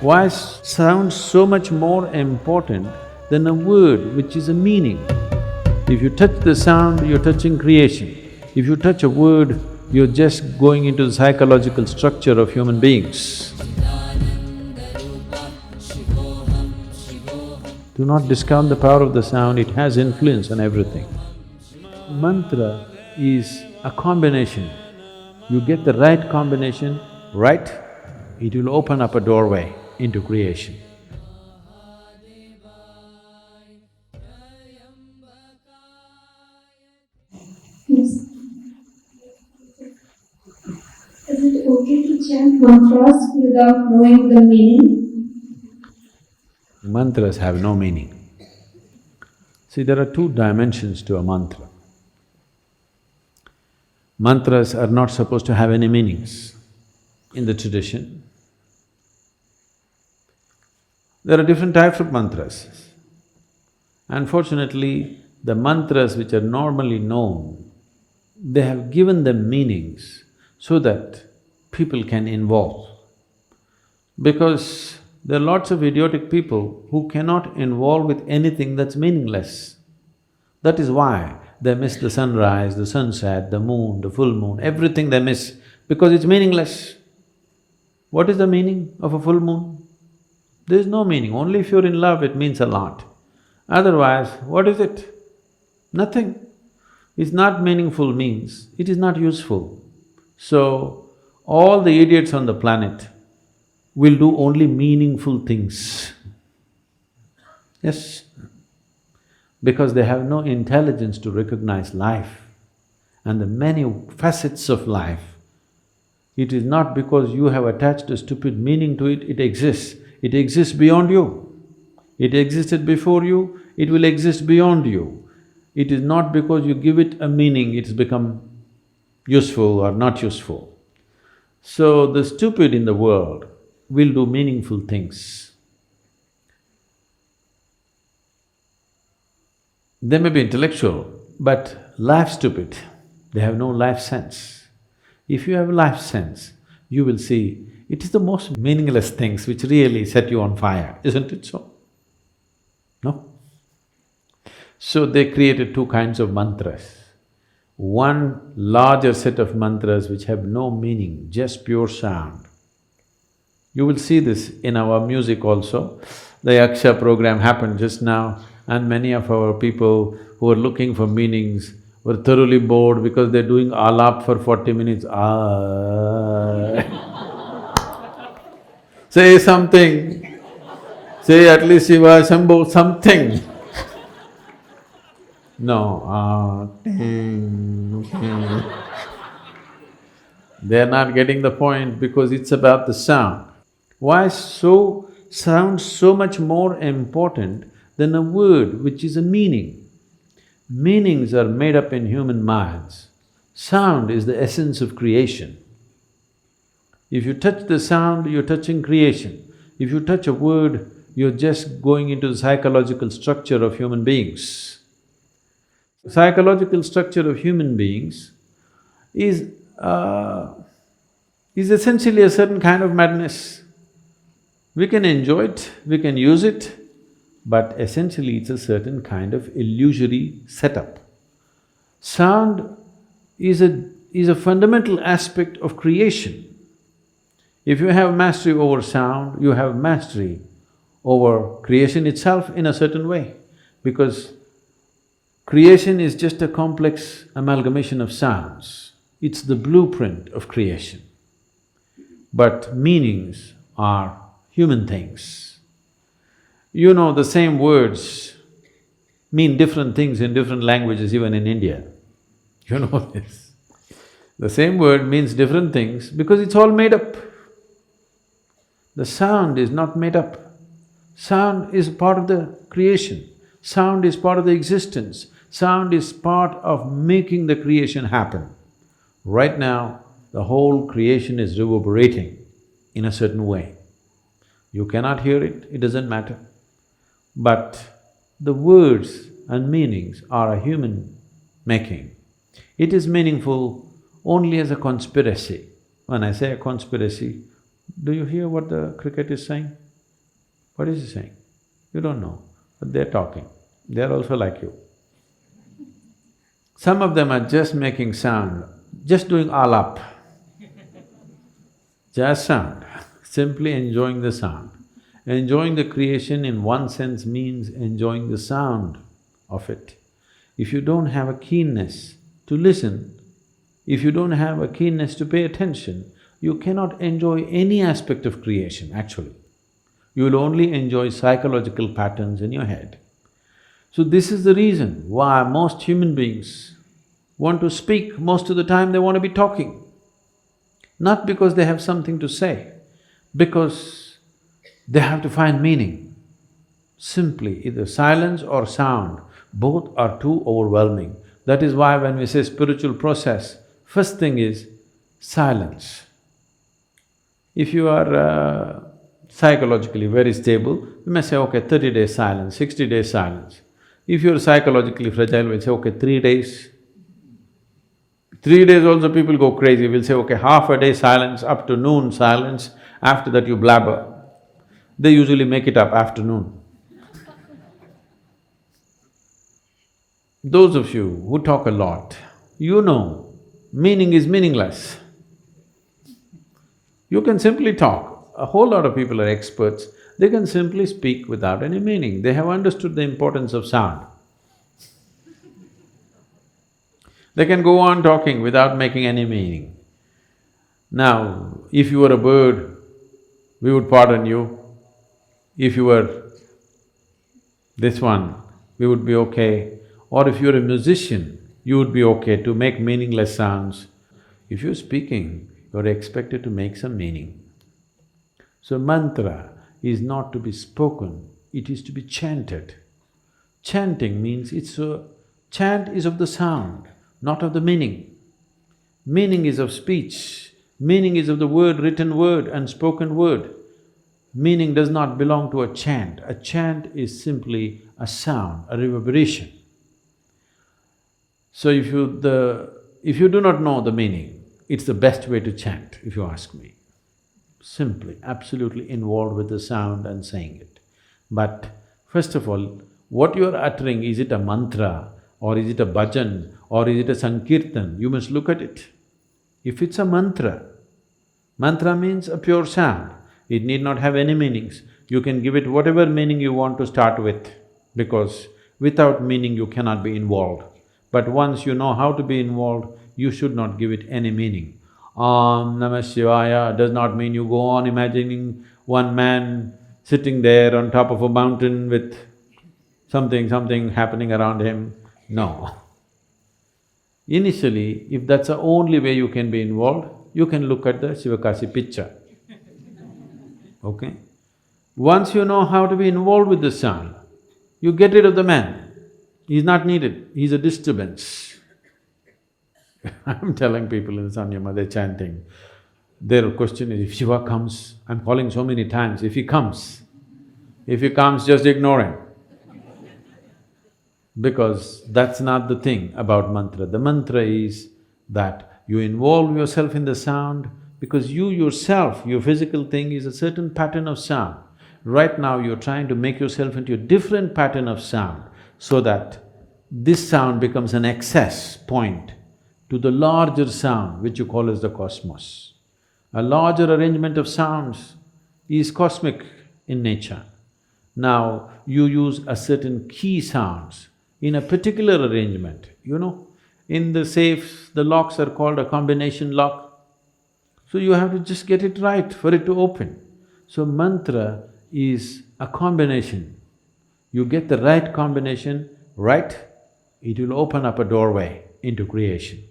Why sound so much more important than a word which is a meaning? If you touch the sound, you're touching creation. If you touch a word, you're just going into the psychological structure of human beings. Do not discount the power of the sound, it has influence on everything. Mantra is a combination. You get the right combination, right, it will open up a doorway into creation. Yes. Is it okay to chant mantras without knowing the meaning? Mantras have no meaning. See, there are two dimensions to a mantra. Mantras are not supposed to have any meanings in the tradition. There are different types of mantras. Unfortunately, the mantras which are normally known, they have given them meanings so that people can involve. Because there are lots of idiotic people who cannot involve with anything that's meaningless. That is why they miss the sunrise, the sunset, the moon, the full moon, everything they miss because it's meaningless. What is the meaning of a full moon? There is no meaning, only if you're in love it means a lot. Otherwise, what is it? Nothing. It's not meaningful means it is not useful. So, all the idiots on the planet will do only meaningful things. Yes, because they have no intelligence to recognize life and the many facets of life. It is not because you have attached a stupid meaning to it, it exists. It exists beyond you. It existed before you, it will exist beyond you. It is not because you give it a meaning, it's become useful or not useful. So the stupid in the world will do meaningful things. They may be intellectual, but life stupid, they have no life sense. If you have life sense, you will see it is the most meaningless things which really set you on fire, isn't it so? No? So they created two kinds of mantras. One larger set of mantras which have no meaning, just pure sound. You will see this in our music also. The Yaksha program happened just now and many of our people who are looking for meanings were thoroughly bored because they're doing alap for 40 minutes, Say something, say at least Shiva, Shambho, something. No, They're not getting the point because it's about the sound. Why sound so much more important than a word which is a meaning? Meanings are made up in human minds. Sound is the essence of creation. If you touch the sound, you're touching creation. If you touch a word, you're just going into the psychological structure of human beings. Psychological structure of human beings is essentially a certain kind of madness. We can enjoy it, we can use it, but essentially it's a certain kind of illusory setup. Sound is a fundamental aspect of creation. If you have mastery over sound, you have mastery over creation itself in a certain way, because creation is just a complex amalgamation of sounds. It's the blueprint of creation. But meanings are human things. You know, the same words mean different things in different languages, even in India. You know this. The same word means different things because it's all made up. The sound is not made up. Sound is part of the creation. Sound is part of the existence. Sound is part of making the creation happen. Right now, the whole creation is reverberating in a certain way. You cannot hear it, it doesn't matter. But the words and meanings are a human making. It is meaningful only as a conspiracy. When I say a conspiracy, do you hear what the cricket is saying? What is he saying? You don't know, but they're talking. They're also like you. Some of them are just making sound, just doing alap, just sound, simply enjoying the sound. Enjoying the creation in one sense means enjoying the sound of it. If you don't have a keenness to listen, if you don't have a keenness to pay attention, you cannot enjoy any aspect of creation, actually. You will only enjoy psychological patterns in your head. So this is the reason why most human beings want to speak, most of the time they want to be talking. Not because they have something to say, because they have to find meaning. Simply, either silence or sound, both are too overwhelming. That is why when we say spiritual process, first thing is silence. If you are psychologically very stable, you may say, okay, 30 days silence, 60 days silence. If you're psychologically fragile, we'll say, okay, 3 days. 3 days also people go crazy, we'll say, okay, half a day silence, up to noon silence, after that you blabber. They usually make it up afternoon. Those of you who talk a lot, you know, meaning is meaningless. You can simply talk. A whole lot of people are experts, they can simply speak without any meaning. They have understood the importance of sound. They can go on talking without making any meaning. Now, if you were a bird, we would pardon you. If you were this one, we would be okay. Or if you're a musician, you would be okay to make meaningless sounds. If you're speaking, you're expected to make some meaning. So mantra is not to be spoken, it is to be chanted. Chanting means chant is of the sound, not of the meaning. Meaning is of speech, meaning is of the word, written word and spoken word. Meaning does not belong to a chant. A chant is simply a sound, a reverberation. So if you do not know the meaning, it's the best way to chant, if you ask me. Simply, absolutely involved with the sound and saying it. But first of all, what you are uttering, is it a mantra or is it a bhajan or is it a sankirtan? You must look at it. If it's a mantra, mantra means a pure sound. It need not have any meanings. You can give it whatever meaning you want to start with, because without meaning you cannot be involved. But once you know how to be involved, you should not give it any meaning. Om Namah Shivaya does not mean you go on imagining one man sitting there on top of a mountain with something happening around him. No. Initially, if that's the only way you can be involved, you can look at the Shivakasi picture. Okay? Once you know how to be involved with the sound, you get rid of the man. He's not needed, he's a disturbance. I'm telling people in Sanyama, they're chanting. Their question is, if Shiva comes, I'm calling so many times, if he comes, just ignore him. Because that's not the thing about mantra. The mantra is that you involve yourself in the sound because you yourself, your physical thing is a certain pattern of sound. Right now you're trying to make yourself into a different pattern of sound so that this sound becomes an access point to the larger sound which you call as the cosmos. A larger arrangement of sounds is cosmic in nature. Now, you use a certain key sounds in a particular arrangement, you know. In the safes, the locks are called a combination lock. So you have to just get it right for it to open. So mantra is a combination. You get the right combination right, it will open up a doorway into creation.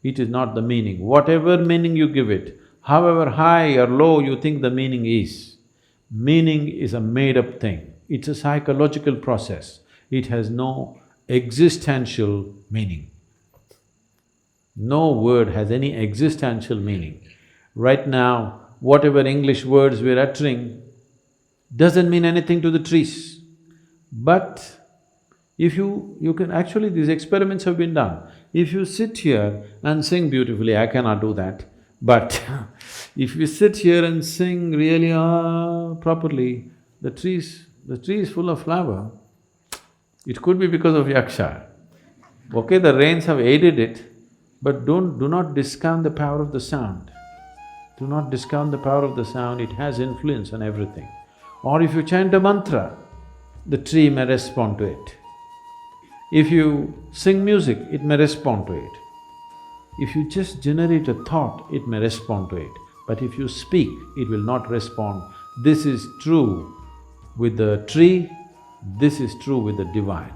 It is not the meaning. Whatever meaning you give it, however high or low you think the meaning is a made-up thing. It's a psychological process. It has no existential meaning. No word has any existential meaning. Right now, whatever English words we're uttering doesn't mean anything to the trees. But if you can… actually these experiments have been done. If you sit here and sing beautifully, I cannot do that, but if you sit here and sing really properly, The tree is full of flower. It could be because of yaksha. Okay, the rains have aided it, but do not discount the power of the sound. Do not discount the power of the sound, it has influence on everything. Or if you chant a mantra, the tree may respond to it. If you sing music, it may respond to it. If you just generate a thought, it may respond to it. But if you speak, it will not respond. This is true with the tree, this is true with the divine.